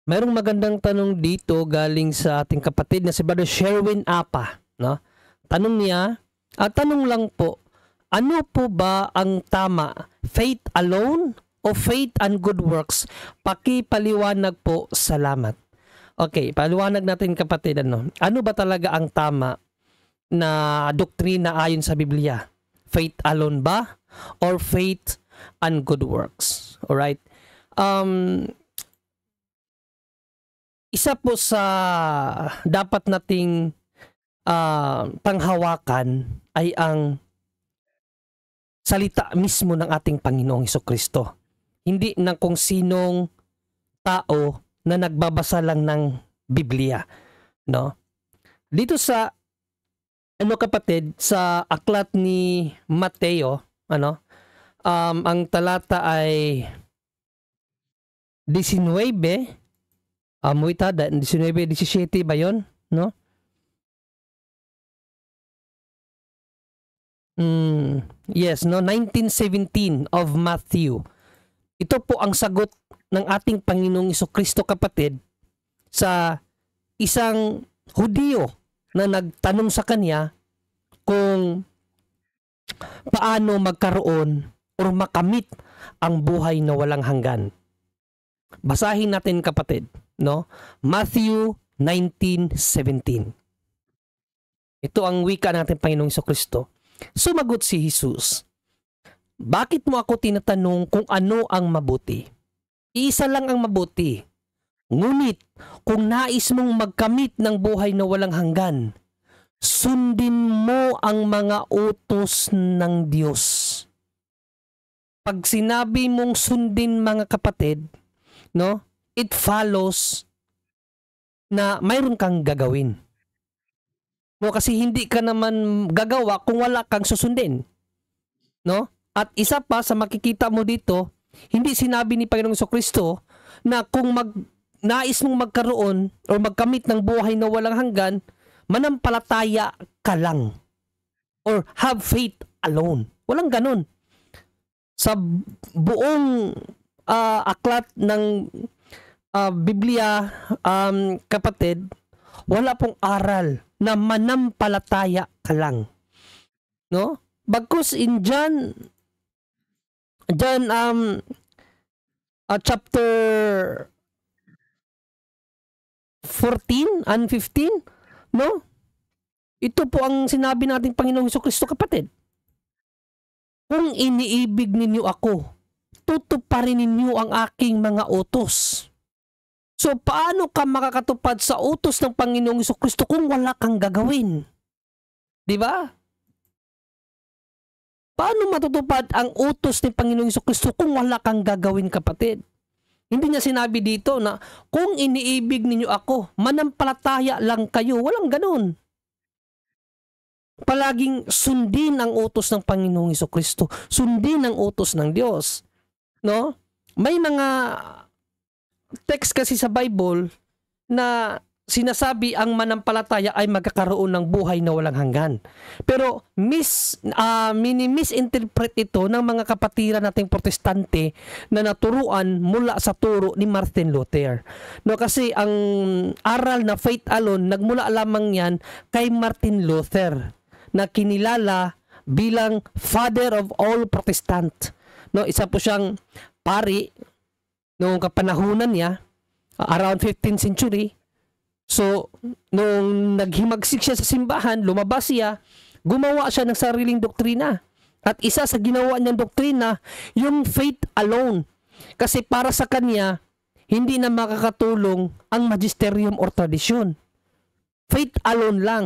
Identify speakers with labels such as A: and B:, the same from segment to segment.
A: mayroong magandang tanong dito galing sa ating kapatid na si Brother Sherwin Apa, no? Tanong niya, tanong lang po, ano po ba ang tama? Faith alone o faith and good works? Pakipaliwanag po, salamat. Okay, paliwanag natin kapatid, ano ba talaga ang tama na doktrina ayon sa Biblia? Faith alone ba or faith and good works? Alright? Isa po sa dapat nating panghawakan ay ang salita mismo ng ating Panginoong Hesukristo. Hindi ng kung sinong tao na nagbabasa lang ng Biblia, no? Dito sa kapatid, sa aklat ni Mateo, ang talata ay 19, 19:17 ba 'yon, no? Yes, no, 19:17 of Matthew. Ito po ang sagot ng ating Panginoong Hesukristo, kapatid, sa isang Hudyo na nagtanong sa kanya kung paano magkaroon o makamit ang buhay na walang hanggan. Basahin natin, kapatid, no? Matthew 19:17. Ito ang wika ng ating Panginoong Hesukristo. Sumagot si Jesus, "Bakit mo ako tinatanong kung ano ang mabuti? Iisa lang ang mabuti. Ngunit kung nais mong magkamit ng buhay na walang hanggan, sundin mo ang mga utos ng Diyos." Pag sinabi mong sundin, mga kapatid, no, it follows na mayroon kang gagawin. No, kasi hindi ka naman gagawa kung wala kang susundin. No? At isa pa sa makikita mo dito, hindi sinabi ni Panginoong Hesukristo na kung nais mong magkaroon o magkamit ng buhay na walang hanggan, manampalataya ka lang. Or have faith alone. Walang ganun. Sa buong aklat ng Biblia, kapatid, wala pong aral na manampalataya ka lang. No? Bagkus in John chapter 14 and 15, no? Ito po ang sinabi nating Panginoong Hesukristo, kapatid. Kung iniibig ninyo ako, tutuparin ninyo ang aking mga utos. So, paano ka makakatupad sa utos ng Panginoong Hesukristo kung wala kang gagawin? Di ba? Paano matutupad ang utos ng Panginoong Hesukristo kung wala kang gagawin, kapatid? Hindi niya sinabi dito na kung iniibig ninyo ako, manampalataya lang kayo. Walang ganun. Palaging sundin ang utos ng Panginoong Hesukristo. Sundin ang utos ng Diyos. No? May mga text kasi sa Bible na sinasabi ang manampalataya ay magkakaroon ng buhay na walang hanggan. Pero misinterpret ito ng mga kapatiran nating Protestante na naturuan mula sa turo ni Martin Luther. No, kasi ang aral na faith alone, nagmula lamang yan kay Martin Luther, na kinilala bilang father of all Protestant. No, isa po siyang pari noong kapanahunan niya, around 15th century. So, nung naghimagsik siya sa simbahan, lumabas siya, gumawa siya ng sariling doktrina. At isa sa ginawa niyang doktrina, yung faith alone. Kasi para sa kanya, hindi na makakatulong ang magisterium or tradisyon. Faith alone lang.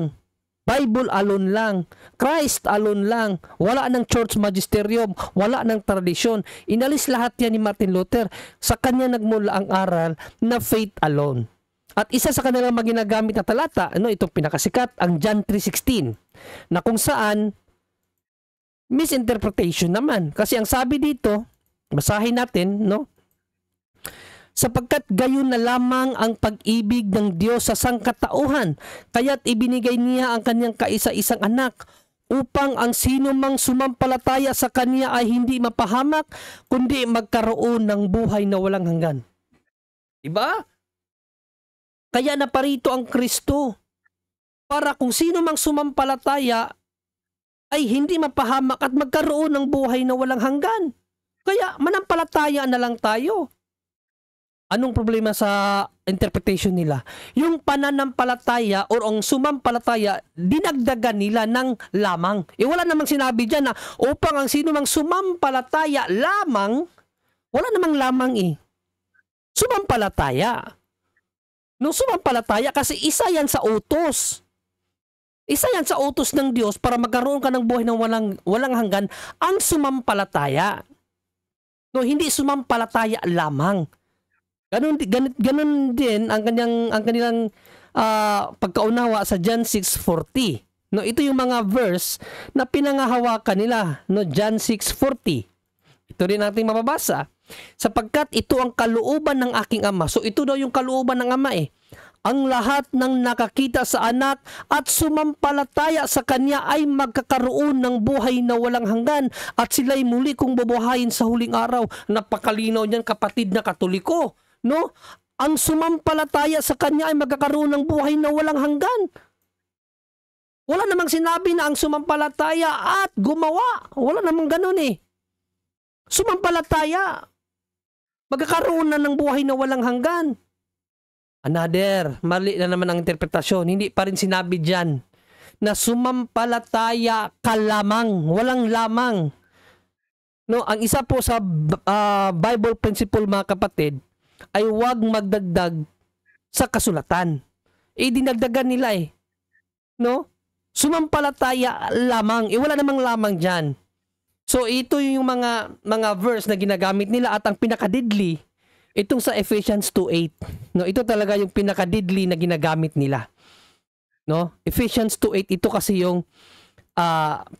A: Bible alone lang, Christ alone lang, wala ng church magisterium, wala ng tradisyon. Inalis lahat yan ni Martin Luther. Sa kanya nagmula ang aral na faith alone. At isa sa kanilang maginagamit na talata, itong pinakasikat, ang John 3:16, na kung saan misinterpretation naman. Kasi ang sabi dito, basahin natin, no? Sapagkat gayon na lamang ang pag-ibig ng Diyos sa sangkatauhan, kaya't ibinigay niya ang kanyang kaisa-isang anak, upang ang sino mang sumampalataya sa kanya ay hindi mapahamak, kundi magkaroon ng buhay na walang hanggan. Diba? Kaya naparito ang Kristo para kung sino mang sumampalataya ay hindi mapahamak at magkaroon ng buhay na walang hanggan. Kaya manampalataya na lang tayo. Anong problema sa interpretation nila? Yung pananampalataya or ang sumampalataya, dinagdagan nila ng lamang. Wala namang sinabi dyan na upang ang sino mang sumampalataya lamang, wala namang lamang Sumampalataya. Nung sumampalataya, kasi isa yan sa utos. Isa yan sa utos ng Diyos para magkaroon ka ng buhay ng walang hanggan, ang sumampalataya. No, hindi sumampalataya lamang. Ganun din ang kanilang pagkaunawa sa John 6:40. No, ito yung mga verse na pinangahawakan nila, no, John 6:40. Ito rin nating mababasa. Sapagkat ito ang kalooban ng aking Ama. So ito daw yung kalooban ng Ama Ang lahat ng nakakita sa anak at sumampalataya sa kanya ay magkakaroon ng buhay na walang hanggan at sila'y muli kong bubuhayin sa huling araw. Napakalinaw niyan, kapatid na Katoliko. No? Ang sumampalataya sa kanya ay magkakaroon ng buhay na walang hanggan. Wala namang sinabi na ang sumampalataya at gumawa. Wala namang ganun Sumampalataya. Magkakaroon na ng buhay na walang hanggan. Another, mali na naman ang interpretasyon. Hindi pa rin sinabi dyan na sumampalataya ka lamang. Walang lamang. No, ang isa po sa Bible principle, mga kapatid, ay huwag magdagdag sa kasulatan. Dinagdagan nila No? Sumampalataya lamang. Wala namang lamang dyan. So ito yung mga verse na ginagamit nila at ang pinaka-deadly itong sa Ephesians 2:8. No, ito talaga yung pinaka-deadly na ginagamit nila. No? Ephesians 2:8, ito kasi yung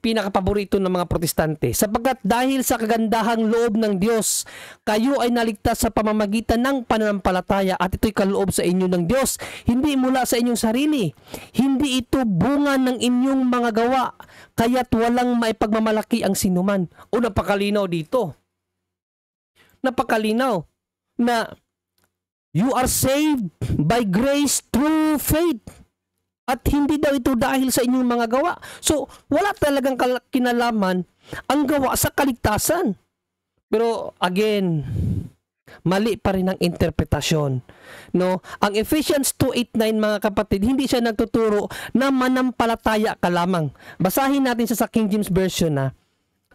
A: pinaka-paborito ng mga protestante. Sapagkat dahil sa kagandahang loob ng Diyos, kayo ay naligtas sa pamamagitan ng pananampalataya at ito'y kaloob sa inyo ng Diyos, hindi mula sa inyong sarili. Hindi ito bunga ng inyong mga gawa, kaya't walang maipagmamalaki ang sinuman. O napakalinaw dito. Napakalinaw na you are saved by grace through faith. At hindi daw ito dahil sa inyong mga gawa. So, wala talagang kinalaman ang gawa sa kaligtasan. Pero, again, mali pa rin ang interpretasyon. No? Ang Ephesians 2:8-9, mga kapatid, hindi siya nagtuturo na manampalataya ka lamang. Basahin natin sa King James Version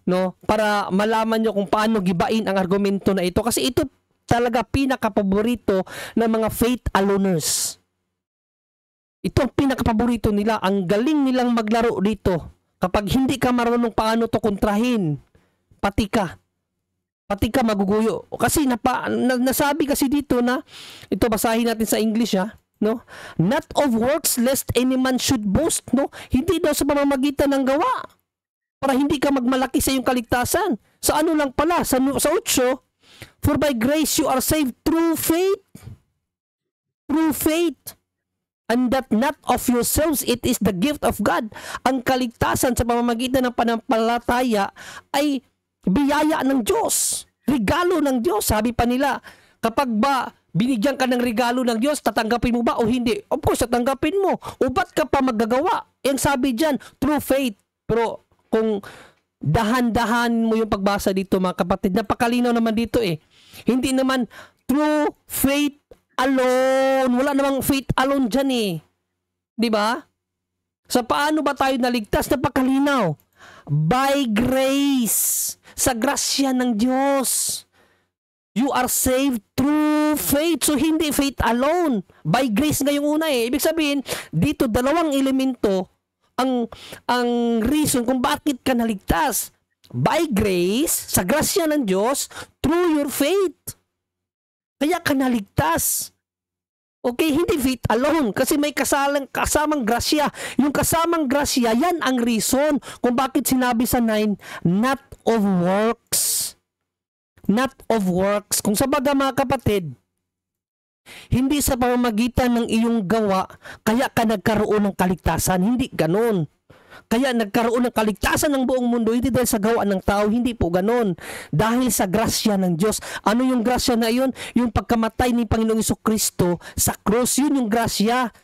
A: no? Para malaman nyo kung paano gibain ang argumento na ito. Kasi ito talaga pinaka-paborito ng mga faith aloners. Ito ang pinaka-paborito nila. Ang galing nilang maglaro dito. Kapag hindi ka marunong paano to kontrahin, pati ka maguguyo. Kasi nasabi kasi dito na, ito basahin natin sa English no? Not of works lest any man should boast, no? Hindi daw sa pamamagitan ng gawa. Para hindi ka magmalaki sa iyong kaligtasan. Sa ano lang pala, sa 8, for by grace you are saved through faith. Through faith. And that not of yourselves, it is the gift of God. Ang kaligtasan sa pamamagitan ng pananampalataya ay biyaya ng Diyos. Regalo ng Diyos. Sabi pa nila, kapag ba binigyan ka ng regalo ng Diyos, tatanggapin mo ba o hindi? Of course, tatanggapin mo. O ba't ka pa magagawa? Ang sabi dyan, through faith. Pero kung dahan-dahan mo yung pagbasa dito, mga kapatid, napakalinaw naman dito Hindi naman through faith alone. Wala namang faith alone dyan Di ba? Sa paano ba tayo naligtas? Napakalinaw. By grace. Sa grasya ng Diyos. You are saved through faith. So, hindi faith alone. By grace ngayong una Ibig sabihin, dito dalawang elemento ang reason kung bakit ka naligtas. By grace, sa grasya ng Diyos, through your faith. Kaya ka naligtas. Okay, hindi faith alone. Kasi may kasamang grasya. Yung kasamang grasya, yan ang reason kung bakit sinabi sa 9, not of works. Not of works. Kung sabaga, mga kapatid, hindi sa pamamagitan ng iyong gawa, kaya ka nagkaroon ng kaligtasan. Hindi ganun. Kaya nagkaroon ng kaligtasan ng buong mundo, hindi dahil sa gawa ng tao, hindi po ganon. Dahil sa grasya ng Diyos. Ano yung grasya na yun? Yung pagkamatay ni Panginoong Jesucristo sa krus, yun yung grasya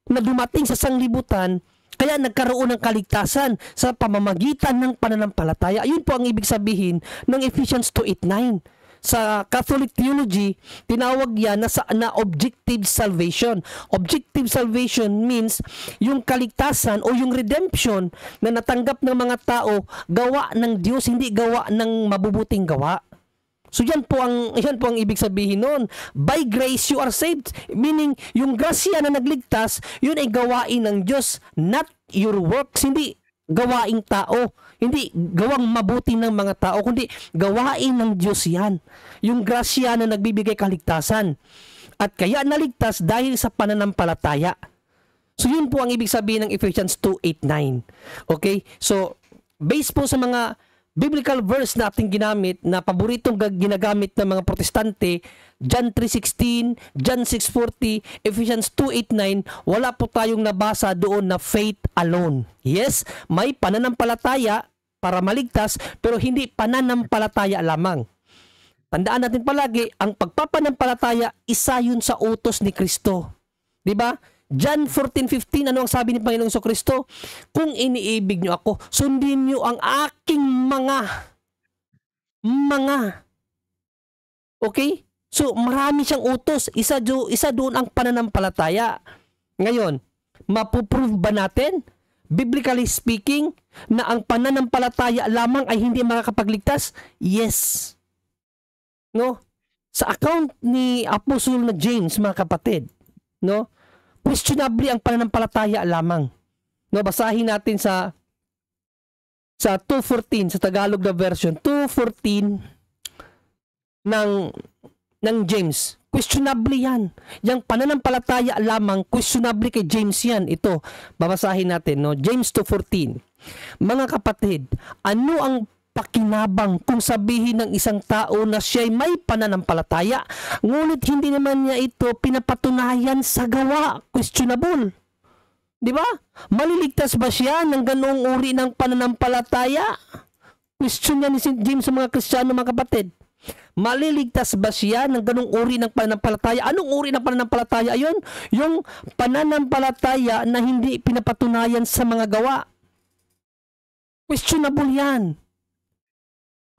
A: na dumating sa sanglibutan. Kaya nagkaroon ng kaligtasan sa pamamagitan ng pananampalataya. Ayun po ang ibig sabihin ng Ephesians 2:8-9. Sa Catholic theology, tinawag yan na objective salvation. Objective salvation means yung kaligtasan o yung redemption na natanggap ng mga tao, gawa ng Diyos, hindi gawa ng mabubuting gawa. So yan po ang ibig sabihin noon. By grace you are saved. Meaning, yung grasya na nagligtas, yun ay gawain ng Diyos, not your works. Hindi gawaing tao. Hindi gawang mabuti ng mga tao, kundi gawain ng Diyos yan. Yung grasya na nagbibigay kaligtasan. At kaya naligtas dahil sa pananampalataya. So yun po ang ibig sabihin ng Ephesians 2:8-9. Okay? So, based po sa mga biblical verse na ating ginamit, na paboritong ginagamit ng mga protestante, John 3:16, John 6:40, Ephesians 2:8-9, wala po tayong nabasa doon na faith alone. Yes, may pananampalataya para maligtas, pero hindi pananampalataya lamang. Tandaan natin palagi, ang pagpapanampalataya, isa yun sa utos ni Kristo. Diba? John 14:15, ano ang sabi ni Panginoong Jesucristo? Kung iniibig nyo ako, sundin nyo ang aking mga. Okay? So, marami siyang utos. Isa doon ang pananampalataya. Ngayon, mapuprove ba natin, biblically speaking, na ang pananampalataya lamang ay hindi makakapagligtas? Yes. No? Sa account ni Apostol na James, mga kapatid, no? Questionably ang pananampalataya lamang. No, basahin natin sa 2:14 sa Tagalog na version, 2:14 ng James. Questionably yan. Yang pananampalataya lamang, questionably kay James yan. Ito, babasahin natin, no? James 2:14. Mga kapatid, ano ang pakinabang kung sabihin ng isang tao na siya'y may pananampalataya, ngunit hindi naman niya ito pinapatunayan sa gawa? Questionable. Di ba? Maliligtas ba siya ng ganoong uri ng pananampalataya? Question niya ni St. James sa mga Kristiyano, mga kapatid. Maliligtas ba siya ng ganoong uri ng pananampalataya? Anong uri ng pananampalataya yun? Yung pananampalataya na hindi pinapatunayan sa mga gawa. Questionable yan.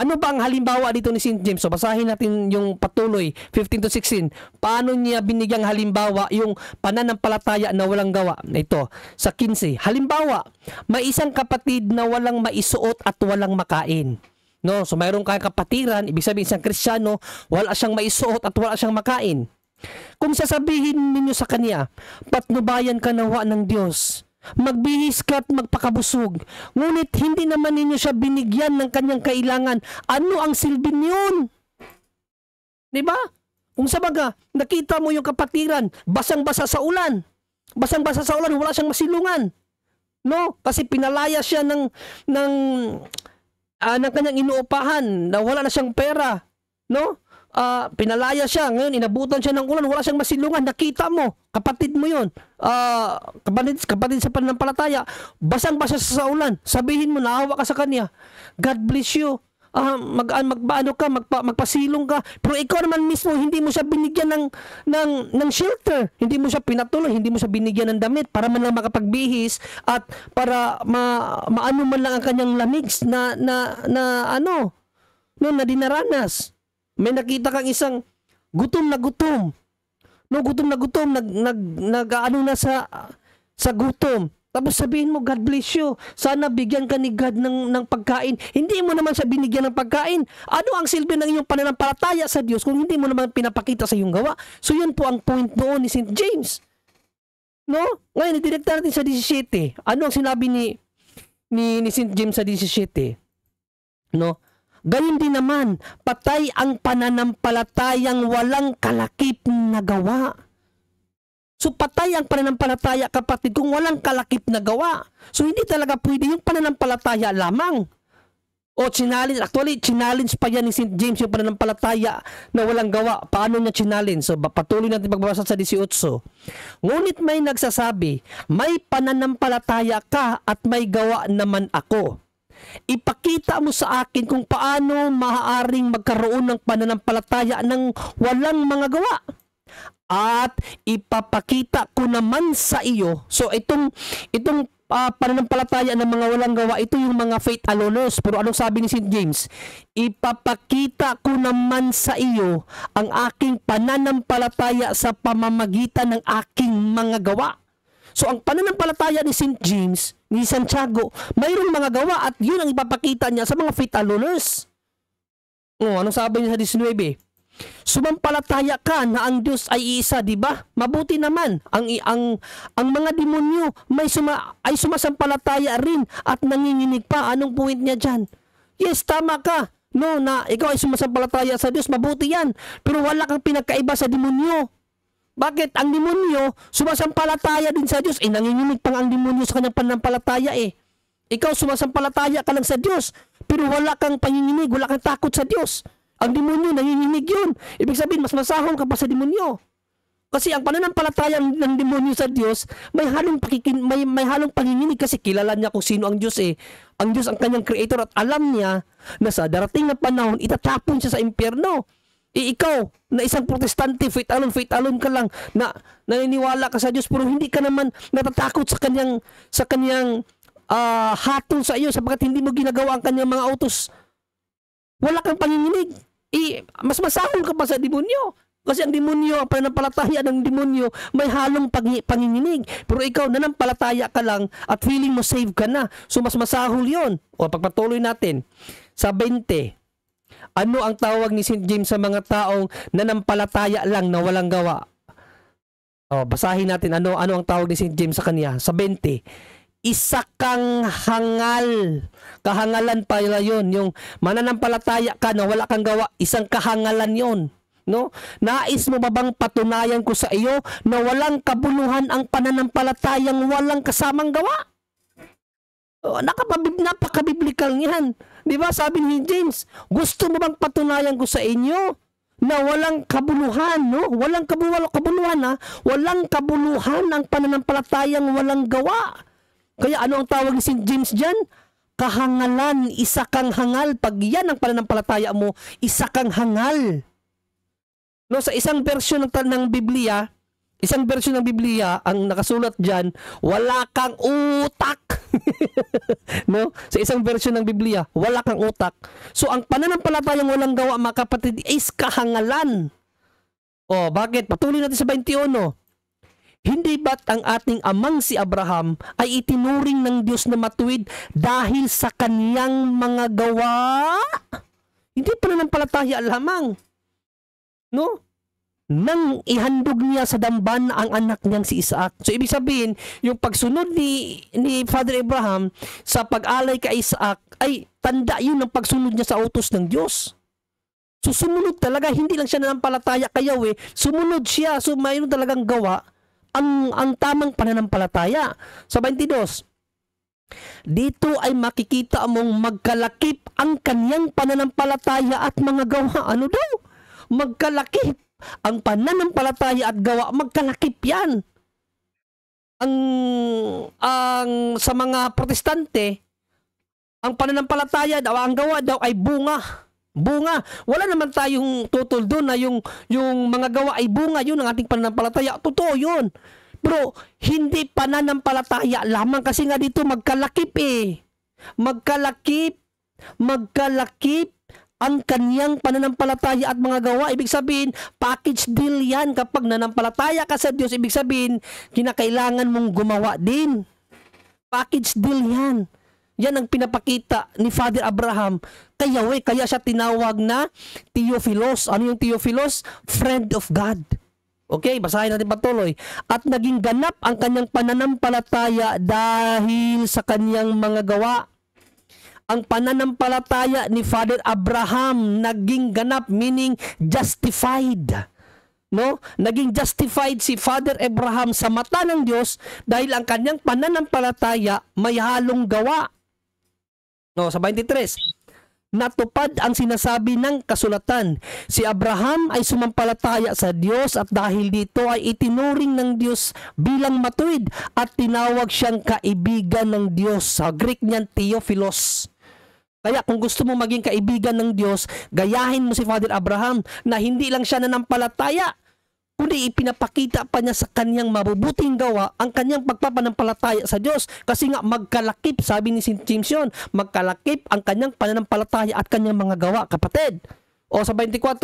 A: Ano ba ang halimbawa dito ni St. James? So, basahin natin yung patuloy, 15-16. Paano niya binigyang halimbawa yung pananampalataya na walang gawa? Ito, sa 15. Halimbawa, may isang kapatid na walang maisuot at walang makain. No? So, mayroon kayong kapatiran, ibig sabihin isang Kristiyano, wala siyang maisuot at wala siyang makain. Kung sasabihin ninyo sa kanya, patnubayan ka nawa ng Diyos, magbihis ka at magpakabusog, ngunit hindi naman ninyo siya binigyan ng kanyang kailangan, ano ang silbi niyon? Diba? Kung sabaga, nakita mo yung kapatiran, basang-basa sa ulan, wala siyang masilungan, no? Kasi pinalaya siya ng kanyang inuupahan, na wala na siyang pera, no? Pinalaya siya, ngayon inabutan siya ng ulan, wala siyang masilungan, nakita mo, kapatid mo yun, kapatid sa pananampalataya, basang-basa sa ulan, sabihin mo, naawa ka sa kanya, God bless you, magpasilong ka, pero ikaw naman mismo, hindi mo siya binigyan ng shelter, hindi mo siya pinatuloy, hindi mo siya binigyan ng damit, para man lang makapagbihis, at para maano man lang ang kanyang lamig na dinaranas. May nakita kang isang gutom na gutom. No, gutom na gutom, nag-ano na sa gutom. Tapos sabihin mo, God bless you. Sana bigyan ka ni God ng pagkain. Hindi mo naman siya binigyan ng pagkain. Ano ang silbi ng iyong pananampalataya sa Diyos kung hindi mo naman pinapakita sa iyong gawa? So yun po ang point noon ni St. James. No? Ngayon, idirekta natin sa 17. Ano ang sinabi ni St. James sa 17? No? Gayun din naman, patay ang pananampalatayang walang kalakip na gawa. So patay ang pananampalataya, kapatid, kung walang kalakip na gawa. So hindi talaga pwede yung pananampalataya lamang. O challenge, actually challenge pa yan ni St. James yung pananampalataya na walang gawa. Paano niya challenge? So patuloy natin pagbabasa sa 18. Ngunit may nagsasabi, may pananampalataya ka at may gawa naman ako. Ipakita mo sa akin kung paano maaaring magkaroon ng pananampalataya ng walang mga gawa. At ipapakita ko naman sa iyo. So itong pananampalataya ng mga walang gawa, ito yung mga faith aloners. Pero anong sabi ni St. James? Ipapakita ko naman sa iyo ang aking pananampalataya sa pamamagitan ng aking mga gawa. So ang pananampalataya ni St. James, ni Santiago, mayroong mga gawa at yun ang ipapakita niya sa mga faith aloners. Anong sabi niya sa 19? Sumampalataya ka na ang Diyos ay iisa, di ba? Mabuti naman. Ang mga demonyo ay sumasampalataya rin at nanginginig pa. Anong point niya diyan? Yes, tama ka. No, na ikaw ay sumasampalataya sa Diyos, mabuti yan. Pero wala kang pinagkaiba sa demonyo. Bakit? Ang demonyo sumasampalataya din sa Diyos. Nanginginig pang ang demonyo sa kanyang pananampalataya eh. Ikaw sumasampalataya ka lang sa Diyos, pero wala kang panginginig, wala kang takot sa Diyos. Ang demonyo, nanginginig yun. Ibig sabihin, mas masahol ka pa sa demonyo. Kasi ang pananampalataya ng demonyo sa Diyos, may halong panginginig kasi kilala niya kung sino ang Diyos eh. Ang Diyos ang kanyang creator at alam niya na sa darating na panahon, itatapon siya sa impyerno. Ikaw, na isang protestante, faith alone ka lang, na naniniwala ka sa Diyos, pero hindi ka naman natatakot sa kanyang hatol sa iyo sapagkat hindi mo ginagawa ang kanyang mga utos. Wala kang panginginig. Mas masahol ka pa sa demonyo. Kasi ang demonyo, ang pananampalataya ng demonyo, may halong panginginig. Pero ikaw, nanampalataya ka lang at feeling mo save ka na. So mas masahol yun. O pagpatuloy natin. Sa 20, ano ang tawag ni St. James sa mga taong nanampalataya lang na walang gawa? Basahin natin ano ang tawag ni St. James sa kanya. Sa 20, isa kang hangal. Kahangalan pala yun. Yung mananampalataya ka na wala kang gawa, isang kahangalan yun. No? Nais mo ba bang patunayan ko sa iyo na walang kabuluhan ang pananampalatayang walang kasamang gawa? Napaka-biblical niyan. Di ba? Sabi ni James, gusto mo bang patunayan ko sa inyo na walang kabuluhan, no? Walang kabuluhan, ha? Walang kabuluhan ang pananampalatayang walang gawa. Kaya ano ang tawag ni St. James dyan? Kahangalan, isa kang hangal. Pag yan ang pananampalataya mo, isa kang hangal. No, sa isang version ng Biblia, ang nakasulat dyan, wala kang utak. No? Sa isang version ng Biblia, wala kang utak. So, ang pananampalatayang walang gawa, mga kapatid, is kahangalan. Bakit? Patuloy natin sa 21. Hindi ba't ang ating amang si Abraham ay itinuring ng Diyos na matuwid dahil sa kaniyang mga gawa? Hindi pananampalataya lamang. No? Nang ihandog niya sa damban ang anak niyang si Isaac. So, ibig sabihin, yung pagsunod ni Father Abraham sa pag-alay kay Isaac ay tanda yun ng pagsunod niya sa utos ng Diyos. So, sumunod talaga. Hindi lang siya nanampalataya kayaw eh. Sumunod siya. So, mayroon talagang gawa ang tamang pananampalataya. Sa 22, dito ay makikita mong magkalakip ang kanyang pananampalataya at mga gawa. Ano daw? Magkalakip. Ang pananampalataya at gawa, magkalakip yan. Ang sa mga protestante, ang pananampalataya daw, ang gawa daw ay bunga. Bunga. Wala naman tayong tutol doon na yung mga gawa ay bunga. Yun ang ating pananampalataya. Totoo yun. Pero hindi pananampalataya lamang kasi nga dito magkalakip eh. Magkalakip ang kanyang pananampalataya at mga gawa. Ibig sabihin, package deal yan. Kapag nanampalataya ka sa Diyos, ibig sabihin, kinakailangan mong gumawa din. Package deal yan. Yan ang pinapakita ni Father Abraham. Kaya siya tinawag na Theophilos. Ano yung Theophilos? Friend of God. Okay, basahin natin patuloy. At naging ganap ang kanyang pananampalataya dahil sa kanyang mga gawa. Ang pananampalataya ni Father Abraham naging ganap, meaning justified. No? Naging justified si Father Abraham sa mata ng Diyos dahil ang kanyang pananampalataya may halong gawa. No, sa 23. natupad ang sinasabi ng kasulatan. Si Abraham ay sumampalataya sa Diyos at dahil dito ay itinuring ng Diyos bilang matuwid at tinawag siyang kaibigan ng Diyos. Sa Greek niyan, Theophilos. Kaya kung gusto mo maging kaibigan ng Diyos, gayahin mo si Father Abraham na hindi lang siya nanampalataya, kundi ipinapakita pa niya sa kanyang mabubuting gawa ang kanyang pagpapanampalataya sa Diyos. Kasi nga magkalakip, sabi ni St. James yun, magkalakip ang kanyang pananampalataya at kanyang mga gawa, kapatid. O sa 24,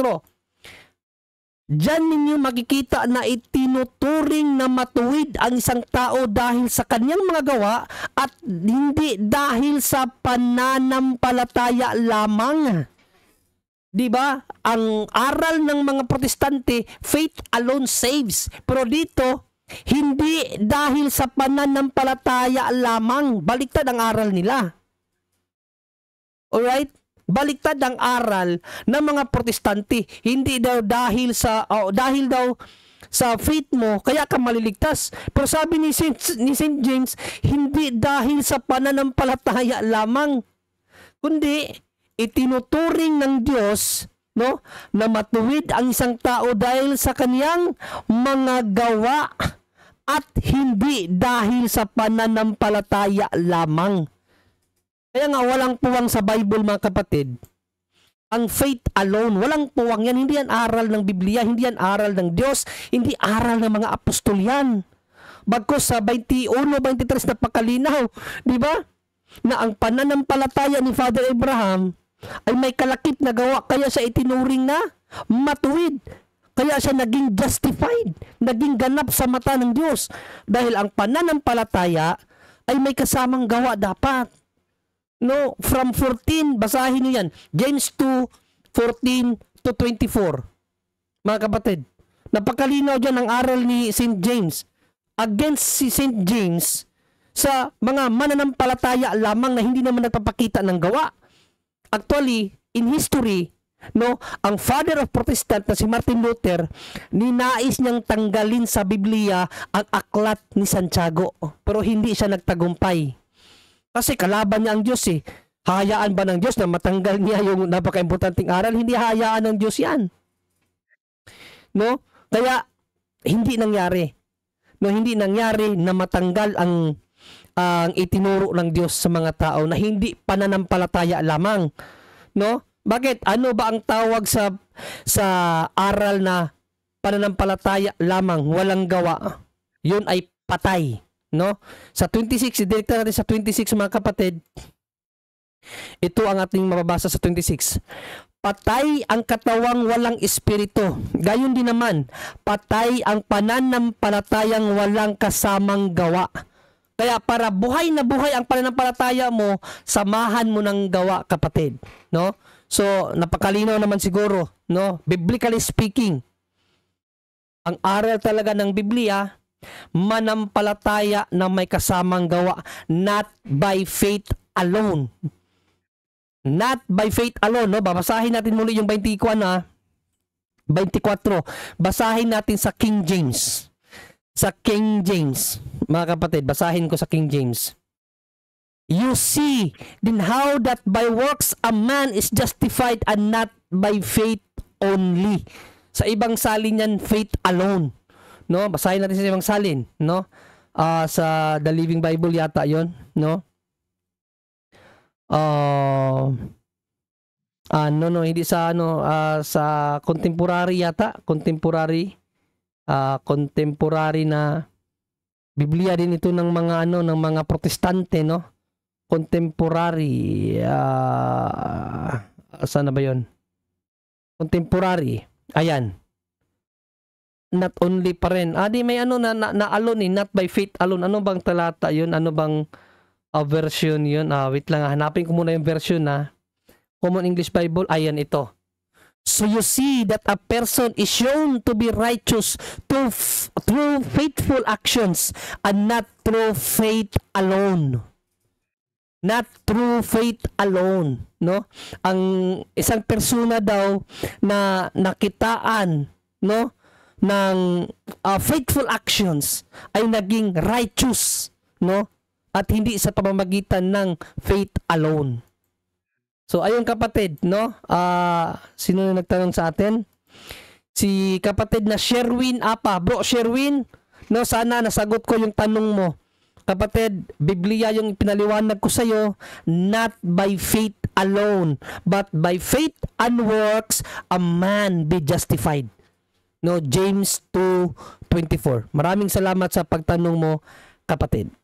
A: diyan ninyo makikita na itinuturing na matuwid ang isang tao dahil sa kanyang mga gawa at hindi dahil sa pananampalataya lamang. Diba? Ang aral ng mga protestante, faith alone saves. Pero dito, hindi dahil sa pananampalataya lamang. Baliktad ang aral nila. Alright? Baliktad ang aral ng mga protestante. Hindi daw dahil sa faith mo, kaya ka maliligtas. Pero sabi ni St. James, hindi dahil sa pananampalataya lamang. Kundi, itinuturing ng Diyos, no, na matuwid ang isang tao dahil sa kaniyang mga gawa at hindi dahil sa pananampalataya lamang. Kaya nga walang puwang sa Bible, mga kapatid. Ang faith alone, walang puwang yan. Hindi yan aral ng Biblia, hindi yan aral ng Diyos, hindi aral ng mga apostol yan. Bagkus sa 21-23 na pakalinaw, di ba? Na ang pananampalataya ni Father Abraham ay may kalakip na gawa, kaya siya itinuring na matuwid. Kaya siya naging justified, naging ganap sa mata ng Diyos. Dahil ang pananampalataya ay may kasamang gawa dapat. No, from 14, basahin niyo yan. James 2:14 to 24. Mga kapatid, napakalinaw dyan ang aral ni St. James. Against si St. James sa mga mananampalataya lamang na hindi naman nagpapakita ng gawa. Actually, in history, no, ang father of Protestant na si Martin Luther, ninais niyang tanggalin sa Biblia ang aklat ni Santiago. Pero hindi siya nagtagumpay. Kasi kalaban niya ang Diyos eh. Hayaan ba ng Diyos na matanggal niya yung napaka-importanting aral? Hindi hayaan ng Diyos yan. No? Kaya, hindi nangyari. No, hindi nangyari na matanggal ang itinuro ng Diyos sa mga tao na hindi pananampalataya lamang. No? Bakit? Ano ba ang tawag sa aral na pananampalataya lamang, walang gawa? Yun ay patay. No? Sa 26, direkta natin sa 26, mga kapatid. Ito ang ating mababasa sa 26. Patay ang katawang walang espiritu. Gayon din naman, patay ang pananampalatayang walang kasamang gawa. Kaya para buhay na buhay ang pananampalataya mo, samahan mo ng gawa, kapatid. No? So, napakalinaw naman siguro, no? Biblically speaking, ang aral talaga ng Biblia, manampalataya na may kasamang gawa, not by faith alone. Not by faith alone, no? Babasahin natin muli yung 24. Basahin natin sa King James. Sa King James, mga kapatid, basahin ko sa King James. You see then how that by works a man is justified and not by faith only. Sa ibang salin yan, faith alone. No, basahin natin sa ibang salin, no? Sa The Living Bible yata 'yon, no? Hindi sa sa contemporary yata, contemporary na Biblia din ito ng mga ng mga protestante, no? Contemporary saan na ba 'yon? Contemporary. Ayan. Not only pa rin. Di may na alone not by faith alone. Ano bang talata 'yun? Ano bang version 'yun? Wait lang, hanapin ko muna yung version na Common English Bible. Ayan ito. So you see that a person is shown to be righteous through faithful actions and not through faith alone. Not through faith alone, no? Ang isang persona daw na nakitaan, no, ng faithful actions ay naging righteous, no? At hindi sa pamamagitan ng faith alone. So ayun kapatid, no? Sino na nagtanong sa atin? Si kapatid na Sherwin Apa. Bro, Sherwin, no, sana nasagot ko yung tanong mo. Kapatid, Biblia yung pinaliwanag ko sa'yo, not by faith alone, but by faith and works, a man be justified. No, James 2:24. Maraming salamat sa pagtanong mo, kapatid.